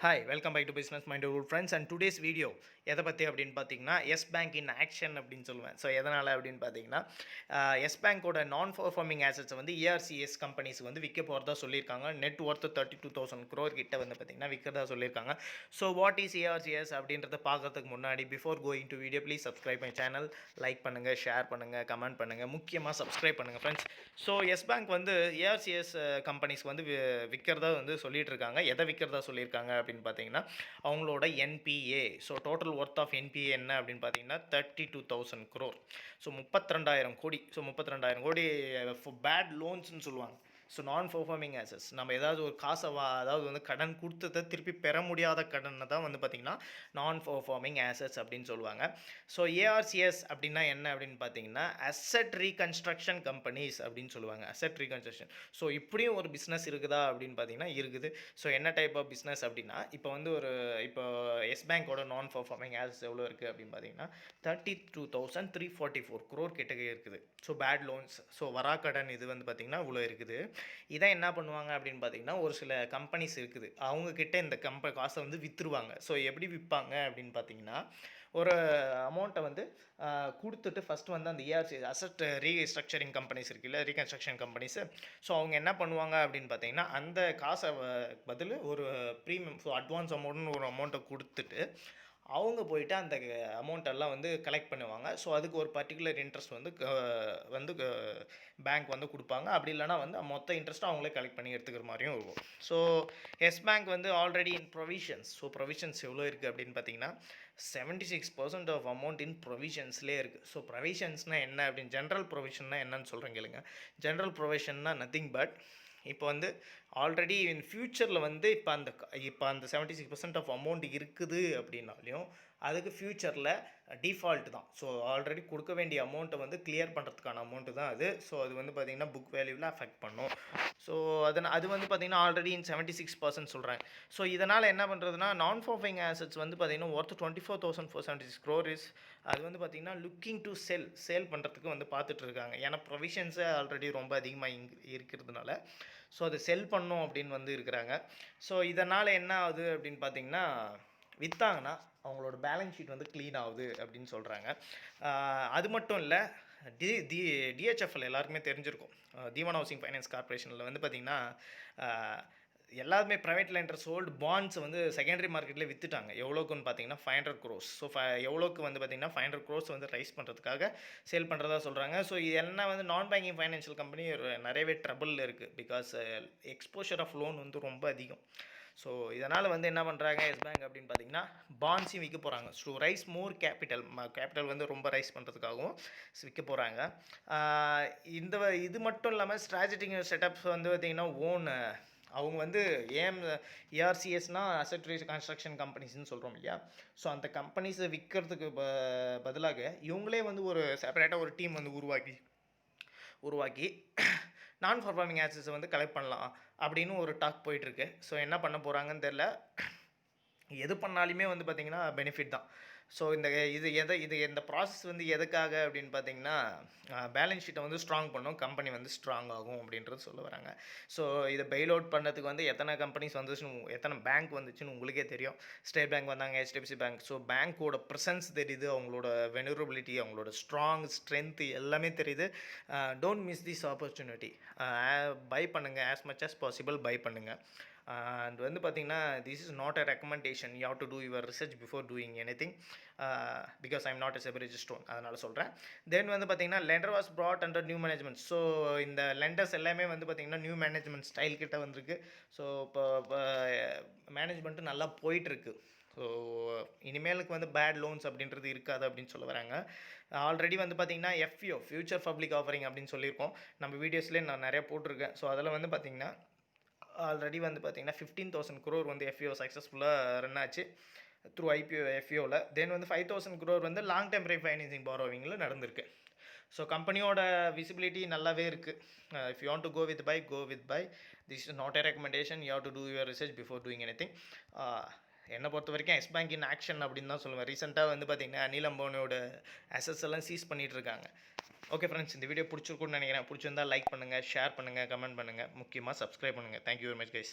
Hi, welcome back to Business Minded Old Friends and today's video எதை பற்றி அப்படின்னு பார்த்தீங்கன்னா எஸ் பேங்க் இன் ஆக்ஷன் அப்படின்னு சொல்லுவேன். ஸோ எதனால் அப்படின்னு பார்த்தீங்கன்னா எஸ் பேங்கோட நான் பர்ஃபார்மிங் ஆசட்ஸை வந்து ஏஆர்சிஎஸ் கம்பெனிஸ் வந்து விற்க போகிறதா சொல்லியிருக்காங்க. நெட் ஒர்த்து 32,000 crore கிட்ட வந்து பார்த்தீங்கன்னா விற்கிறதா சொல்லியிருக்காங்க. ஸோ வாட் இஸ் ஏஆர்சிஎஸ் அப்படின்றத பார்க்கறதுக்கு முன்னாடி before going to video please subscribe my channel, like பண்ணுங்கள், ஷேர் பண்ணுங்கள், கமெண்ட் பண்ணுங்கள், முக்கியமாக சப்ஸ்கிரைப் பண்ணுங்கள் ஃப்ரெண்ட்ஸ். ஸோ எஸ் பேங்க் வந்து ஏஆர்சிஎஸ் கம்பெனிஸ்க்கு வந்து விற்கிறதா வந்து சொல்லிட்டு இருக்காங்க. எதை விற்கிறதா சொல்லியிருக்காங்க அப்படின்னு பார்த்தீங்கன்னா அவங்களோட NPA. So total worth of NPA என்ன அப்படின்னு பார்த்தீங்கன்னா 32,000 crore. ஸோ 32,000 கோடி. ஸோ 32,000 கோடி பேட் லோன்ஸ்னு சொல்லுவாங்க. ஸோ நான் பர்ஃபார்மிங் ஆசட்ஸ், நம்ம ஏதாவது ஒரு காசை அதாவது வந்து கடன் கொடுத்ததை திருப்பி பெற முடியாத கடனை தான் வந்து பார்த்திங்கன்னா நான் பர்ஃபார்மிங் ஆசட்ஸ் அப்படின்னு சொல்லுவாங்க. ஸோ ஏஆர்சிஎஸ் அப்படின்னா என்ன அப்படின்னு பார்த்தீங்கன்னா அசெட் ரீகன்ஸ்ட்ரக்ஷன் கம்பெனிஸ் அப்படின்னு சொல்லுவாங்க. Asset reconstruction. ஸோ இப்படியும் ஒரு பிஸ்னஸ் இருக்குதா அப்படின்னு பார்த்தீங்கன்னா இருக்குது. ஸோ என்ன டைப் ஆஃப் பிஸ்னஸ் அப்படின்னா இப்போ வந்து இப்போ எஸ் பேங்கோட நான் பர்ஃபார்மிங் ஆசட்ஸ் எவ்வளோ இருக்குது அப்படின்னு பார்த்தீங்கன்னா 32,344 crore கிட்ட இருக்குது. ஸோ பேட் லோன்ஸ், ஸோ வராக்கடன் இது வந்து பார்த்திங்கன்னா இவ்வளோ இருக்குது. இதை என்ன பண்ணுவாங்க அப்படின்னு பார்த்தீங்கன்னா ஒரு சில கம்பெனிஸ் இருக்குது, அவங்கக்கிட்ட இந்த காசை வந்து விற்றுருவாங்க. ஸோ எப்படி விற்பாங்க அப்படின்னு பார்த்தீங்கன்னா ஒரு அமௌண்ட்டை வந்து கொடுத்துட்டு ஃபஸ்ட்டு வந்து அந்த ஏஆர்சி அசட் ரீஸ்ட்ரக்சரிங் கம்பெனிஸ் இருக்குல்ல, ரீகன்ஸ்ட்ரக்ஷன் கம்பெனிஸு. ஸோ அவங்க என்ன பண்ணுவாங்க அப்படின்னு பார்த்தீங்கன்னா அந்த காசை பதில் ஒரு ப்ரீமியம், ஸோ அட்வான்ஸ் அமௌண்ட்னு ஒரு அமௌண்ட்டை கொடுத்துட்டு அவங்க போயிட்டு அந்த அமௌண்ட்டெல்லாம் வந்து கலெக்ட் பண்ணுவாங்க. ஸோ அதுக்கு ஒரு பர்டிகுலர் இன்ட்ரெஸ்ட் வந்து பேங்க் வந்து கொடுப்பாங்க. அப்படி இல்லைனா வந்து மொத்த இன்ட்ரெஸ்ட்டும் அவங்களே கலெக்ட் பண்ணி எடுத்துக்கிற மாதிரியும் இருக்கும். ஸோ எஸ் பேங்க் வந்து ஆல்ரெடி இன் ப்ரொவிஷன்ஸ். ஸோ ப்ரொவிஷன்ஸ் எவ்வளோ இருக்குது அப்படின்னு பார்த்தீங்கன்னா 76% ஆஃப் அமௌண்ட் இன் ப்ரொவிஷன்ஸ்லேயே இருக்குது. ஸோ ப்ரொவிஷன்ஸ்னால் என்ன அப்படின்னு, ஜென்ரல் ப்ரொவிஷன்னா என்னன்னு சொல்கிறேன் கேளுங்க. ஜென்ரல் ப்ரொவிஷன்னா நத்திங் பட் இப்போ வந்து ஆல்ரெடி இன் ஃப்யூச்சரில் வந்து இப்போ அந்த 76% ஆஃப் அமௌண்ட் இருக்குது அப்படின்னாலையும் அதுக்கு ஃப்யூச்சரில் டிஃபால்ட் தான். ஸோ ஆல்ரெடி கொடுக்க வேண்டிய அமௌண்ட்டை வந்து கிளியர் பண்ணுறதுக்கான அமௌண்ட்டு தான் அது. ஸோ அது வந்து பார்த்திங்கன்னா புக் வேல்யூவில் அஃபெக்ட் பண்ணும். ஸோ அது வந்து பார்த்திங்கன்னா ஆல்ரெடி இன் 76% சொல்கிறாங்க. ஸோ இதனால் என்ன பண்ணுறதுனா நான் பர்ஃபார்மிங் ஆசட்ஸ் வந்து பார்த்திங்கன்னா ஒர்த் 24,476 crore. அது வந்து பார்த்திங்கன்னா லுக்கிங் டு சேல் பண்ணுறதுக்கு வந்து பார்த்துட்ருக்காங்க. ஏன்னா ப்ரொவிஷன்ஸே ஆல்ரெடி ரொம்ப அதிகமாக இருக்கிறதுனால ஸோ அதை செல் பண்ணும் அப்படின்னு வந்து இருக்கிறாங்க. ஸோ இதனால் என்ன ஆகுது அப்படின்னு பார்த்திங்கன்னா விற்றாங்கன்னா அவங்களோட பேலன்ஸ் ஷீட் வந்து க்ளீன் ஆகுது அப்படின்னு சொல்கிறாங்க. அது மட்டும் இல்லை, டிஹெச்எஃப்எல் எல்லாருக்குமே தெரிஞ்சிருக்கும். தீவன் ஹவுசிங் ஃபைனான்ஸ் கார்பரேஷனில் வந்து பார்த்திங்கன்னா எல்லாருமே ப்ரைவேட் லெண்டர்ஸ் ஹோல்டு பாண்ட்ஸ் வந்து செகண்டரி மார்க்கெட்டில் விற்றுட்டாங்க. எவ்வளோக்குன்னு பார்த்தீங்கன்னா 500 crores. ஸோ எவ்வளோக்கு வந்து பார்த்திங்கன்னா 500 crores வந்து ரைஸ் பண்ணுறதுக்காக சேல் பண்ணுறதா சொல்கிறாங்க. ஸோ இது என்ன வந்து நான் பேங்கிங் ஃபைனான்ஷியல் கம்பெனி நிறையவே ட்ரபிளில் இருக்குது. பிகாஸ் எக்ஸ்போஷர் ஆஃப் லோன் வந்து ரொம்ப அதிகம். ஸோ இதனால் வந்து என்ன பண்ணுறாங்க எஸ் பேங்க் அப்படின்னு பார்த்தீங்கன்னா பாண்ட்ஸையும் விற்க போகிறாங்க. ஸோ ரைஸ் மோர் கேபிட்டல் வந்து ரொம்ப ரைஸ் பண்ணுறதுக்காகவும் விற்க போகிறாங்க. இது மட்டும் இல்லாமல் ஸ்ட்ராட்டஜிக் செட்டப்ஸ் வந்து பார்த்திங்கன்னா அவங்க வந்து ஏஆர்சிஎஸ்னால் அசெட் ரீகன்ஸ்ட்ரக்ஷன் கம்பெனிஸ்ன்னு சொல்கிறோம் இல்லையா. ஸோ அந்த கம்பெனிஸை விற்கிறதுக்கு பதிலாக இவங்களே வந்து ஒரு செப்பரேட்டாக ஒரு டீம் வந்து உருவாக்கி நான் பர்ஃபார்மிங் ஆசட்ஸை வந்து கலெக்ட் பண்ணலாம் அப்படின்னு ஒரு டாக் போயிட்டுருக்கு. ஸோ என்ன பண்ண போகிறாங்கன்னு தெரில. எது பண்ணாலுமே வந்து பார்த்திங்கன்னா பெனிஃபிட் தான். ஸோ இந்த ப்ராசஸ் வந்து எதுக்காக அப்படின்னு பார்த்தீங்கன்னா பேலன்ஸ் ஷீட்டை வந்து ஸ்ட்ராங் பண்ணும், கம்பெனி வந்து ஸ்ட்ராங் ஆகும் அப்படின்றது சொல்ல வராங்க. ஸோ இதை பெயில் அவுட் பண்ணதுக்கு வந்து எத்தனை கம்பெனிஸ் வந்துச்சுன்னு, எத்தனை பேங்க் வந்துச்சுன்னு உங்களுக்கே தெரியும். ஸ்டேட் பேங்க் வந்தாங்க, HDFC பேங்க். ஸோ பேங்க்கோட ப்ரெசன்ஸ் தெரியுது, அவங்களோட வெனரபிலிட்டி, அவங்களோட ஸ்ட்ரென்த்து எல்லாமே தெரியுது. Don't miss this opportunity. Buy பண்ணுங்கள், as much as possible buy பண்ணுங்கள். அண்ட் வந்து பார்த்திங்கன்னா this is not a recommendation. You have to do your research before doing any because I am not a separate stone, அதனால் சொல்கிறேன். Then வந்து பார்த்திங்கன்னா lender was brought under new management. So இந்த lenders எல்லாமே வந்து பார்த்திங்கன்னா நியூ மேனேஜ்மெண்ட் ஸ்டைல் கிட்ட வந்திருக்கு. ஸோ இப்போ மேனேஜ்மெண்ட்டு நல்லா போயிட்டுருக்கு. ஸோ இனிமேலுக்கு வந்து பேட் லோன்ஸ் அப்படின்றது இருக்காது அப்படின்னு சொல்ல வராங்க. ஆல்ரெடி வந்து பார்த்திங்கன்னா FPO ஃபியூச்சர் பப்ளிக் ஆஃபரிங் அப்படின்னு சொல்லியிருக்கோம், நம்ம வீடியோஸ்லேயே நான் நிறையா போட்டிருக்கேன். ஸோ அதில் வந்து பார்த்திங்கன்னா ஆல்ரெடி வந்து பார்த்திங்கன்னா 15,000 crore வந்து FPO சக்ஸஸ்ஃபுல்லாக ரன் ஆச்சு த்ரூ FPOவில். தென் வந்து 5,000 crore வந்து லாங் டேர்ம் ரீஃபைனான்சிங் பாரோவிங்கில் நடந்திருக்கு. ஸோ கம்பெனியோட விசிபிலிட்டி நல்லாவே இருக்குது. If you want to go with buy. This is not a recommendation. You have to do your research before doing anything. என்னை பொறுத்த வரைக்கும் எஸ் பேங்க் இன் ஆக்ஷன் அப்படின்னு தான் சொல்லுவேன். ரீசெண்டாக வந்து பார்த்திங்கன்னா அனில் அம்பானியோட அசட்ஸ் எல்லாம் சீஸ் பண்ணிகிட்டு இருக்காங்க. ஓகே ஃப்ரெண்ட்ஸ், இந்த வீடியோ பிடிச்சிருக்குன்னு நினைக்கிறேன். பிடிச்சிருந்தால் லைக் பண்ணுங்கள், ஷேர் பண்ணுங்கள், கமெண்ட் பண்ணுங்கள், முக்கியமாக சப்ஸ்கிரைப் பண்ணுங்கள். Thank you very much guys.